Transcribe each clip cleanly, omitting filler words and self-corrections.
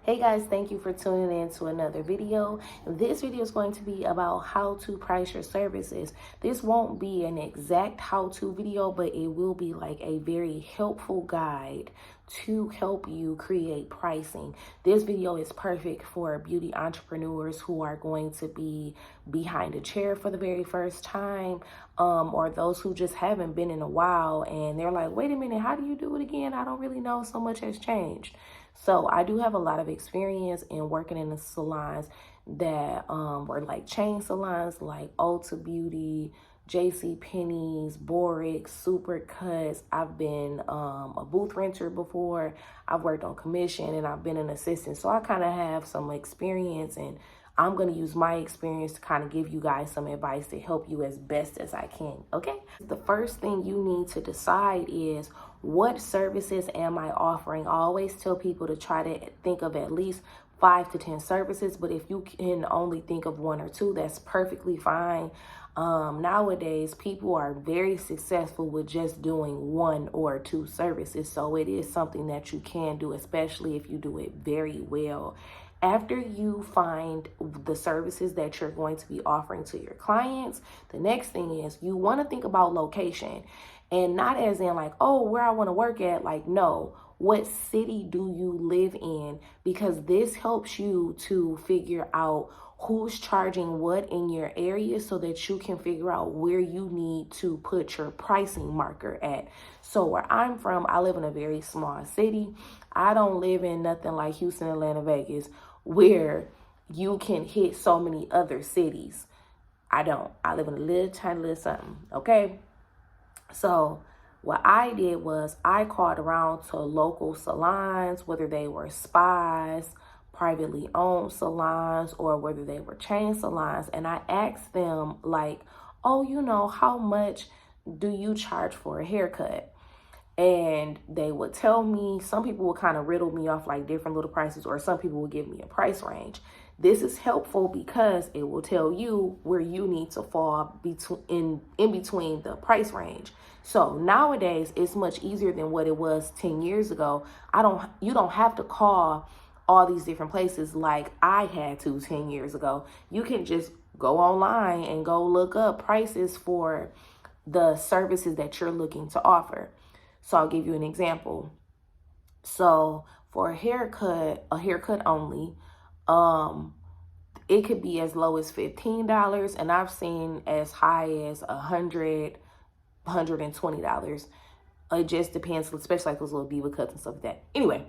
Hey guys, thank you for tuning in to another video. This video is going to be about how to price your services. This won't be an exact how-to video, but it will be like a very helpful guide to help you create pricing. This video is perfect for beauty entrepreneurs who are going to be behind a chair for the very first time, or those who just haven't been in a while and they're like, wait a minute, how do you do it again? I don't really know, so much has changed. So I do have a lot of experience in working in the salons that were like chain salons like Ulta Beauty, JC Penney's, Boric, Supercuts. I've been a booth renter before. I've worked on commission and I've been an assistant. So I kind of have some experience, and I'm going to use my experience to kind of give you guys some advice to help you as best as I can, okay? The first thing you need to decide is, what services am I offering? I always tell people to try to think of at least 5 to 10 services, but if you can only think of 1 or 2, that's perfectly fine. Nowadays, people are very successful with just doing 1 or 2 services, so it is something that you can do, especially if you do it very well. After you find the services that you're going to be offering to your clients, the next thing is you want to think about location. And not as in like, oh, where I want to work at. Like, no, what city do you live in? Because this helps you to figure out who's charging what in your area so that you can figure out where you need to put your pricing marker at. So where I'm from, I live in a very small city. I don't live in nothing like Houston, Atlanta, Vegas, where you can hit so many other cities. I don't. I live in a little tiny little something, okay? So what I did was I called around to local salons, whether they were spas, privately owned salons, or whether they were chain salons. And I asked them like, oh, how much do you charge for a haircut? And they would tell me, some people would kind of riddle me off like different little prices, or some people would give me a price range. This is helpful because it will tell you where you need to fall in between the price range. So nowadays, it's much easier than what it was 10 years ago. You don't have to call all these different places like I had to 10 years ago. You can just go online and go look up prices for the services that you're looking to offer. So I'll give you an example. So for a haircut only, it could be as low as $15, and I've seen as high as $120. It just depends, especially like those little diva cuts and stuff like that. Anyway,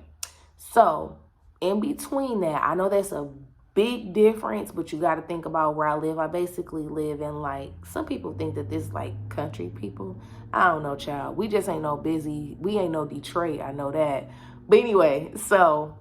so in between that, I know that's a big difference, but you got to think about where I live. I basically live in, like, some people think that this is like country people. I don't know, child. We just ain't no busy. We ain't no Detroit. I know that. But anyway, so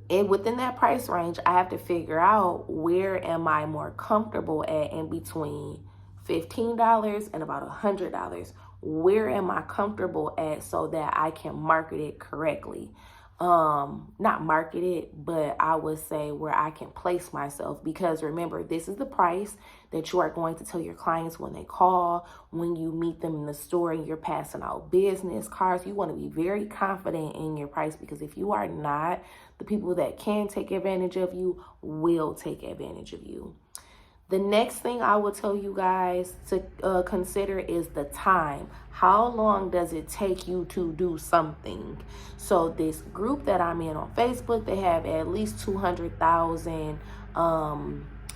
within that price range, I have to figure out where am I more comfortable at in between $15 and about $100. Where am I comfortable at so that I can market it correctly? Not market it, but I would say where I can place myself, because remember, this is the price that you are going to tell your clients when they call, when you meet them in the store and you're passing out business cards. You want to be very confident in your price, because if you are not, the people that can take advantage of you will take advantage of you. The next thing I will tell you guys to consider is the time. How long does it take you to do something? So this group that I'm in on Facebook, they have at least 200,000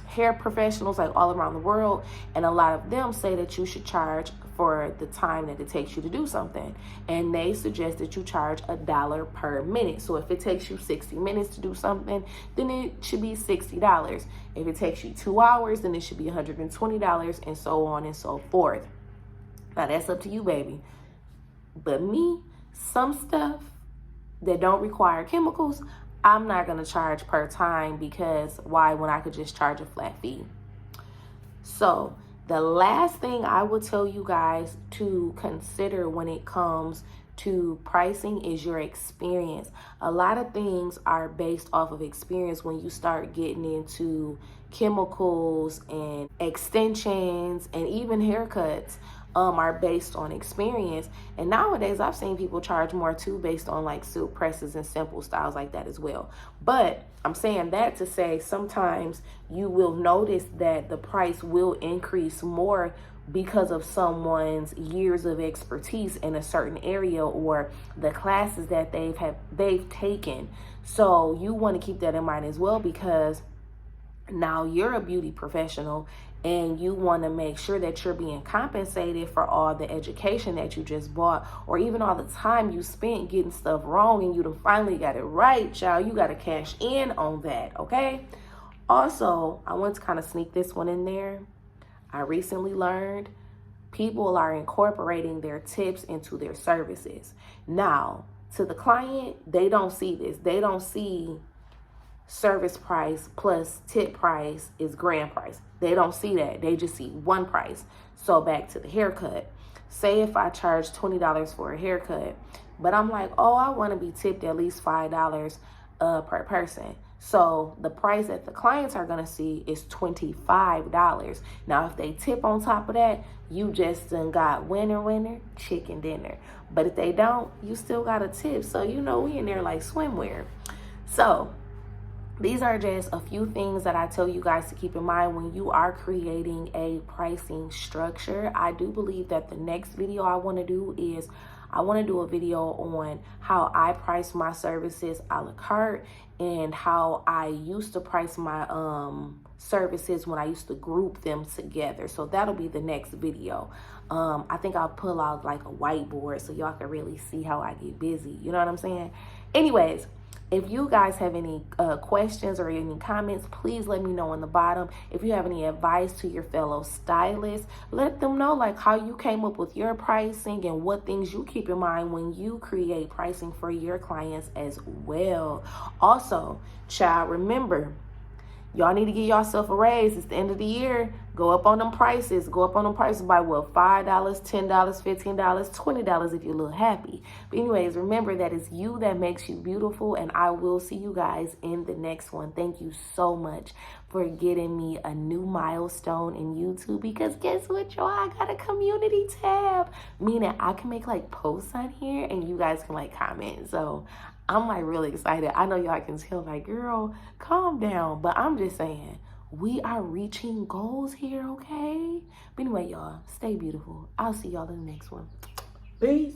hair professionals like all around the world, and a lot of them say that you should charge for the time that it takes you to do something, and they suggest that you charge $1 per minute. So if it takes you 60 minutes to do something, then it should be $60. If it takes you 2 hours, then it should be $120, and so on and so forth. Now that's up to you, baby. But me, some stuff that don't require chemicals, I'm not going to charge per time, because why, when I could just charge a flat fee? So the last thing I will tell you guys to consider when it comes to pricing is your experience. A lot of things are based off of experience when you start getting into chemicals and extensions and even haircuts. are based on experience. And nowadays I've seen people charge more too, based on like silk presses and simple styles like that as well. But I'm saying that to say sometimes you will notice that the price will increase more because of someone's years of expertise in a certain area or the classes that they've taken. So you want to keep that in mind as well, because now you're a beauty professional and you want to make sure that you're being compensated for all the education that you just bought, or even all the time you spent getting stuff wrong and you done finally got it right, child. You got to cash in on that, okay? Also, I want to kind of sneak this one in there. I recently learned people are incorporating their tips into their services. Now, to the client, they don't see this. They don't see service price plus tip price is grand price. They don't see that. They just see one price. So back to the haircut. Say if I charge $20 for a haircut, but I'm like, oh, I want to be tipped at least $5 per person. So the price that the clients are going to see is $25. Now, if they tip on top of that, you just done got winner, chicken dinner. But if they don't, you still got a tip. So, you know, we in there like swimwear. So these are just a few things that I tell you guys to keep in mind when you are creating a pricing structure. I do believe that the next video I want to do is I want to do a video on how I price my services a la carte and how I used to price my services when I used to group them together. So that'll be the next video. I think I'll pull out like a whiteboard so y'all can really see how I get busy. You know what I'm saying? Anyways, if you guys have any questions or any comments, please let me know in the bottom. If you have any advice to your fellow stylists, let them know like how you came up with your pricing and what things you keep in mind when you create pricing for your clients as well. Also, child, remember, y'all need to give yourself a raise. It's the end of the year. Go up on them prices. Go up on them prices by what? $5, $10, $15, $20 if you're a little happy. But anyways, remember that it's you that makes you beautiful, and I will see you guys in the next one. Thank you so much for getting me a new milestone in YouTube, because guess what, y'all? I got a community tab, meaning I can make like posts on here and you guys can like comment. So I'm like really excited. I know y'all can tell like, girl, calm down. But I'm just saying, we are reaching goals here, okay? But anyway, y'all, stay beautiful. I'll see y'all in the next one. Peace.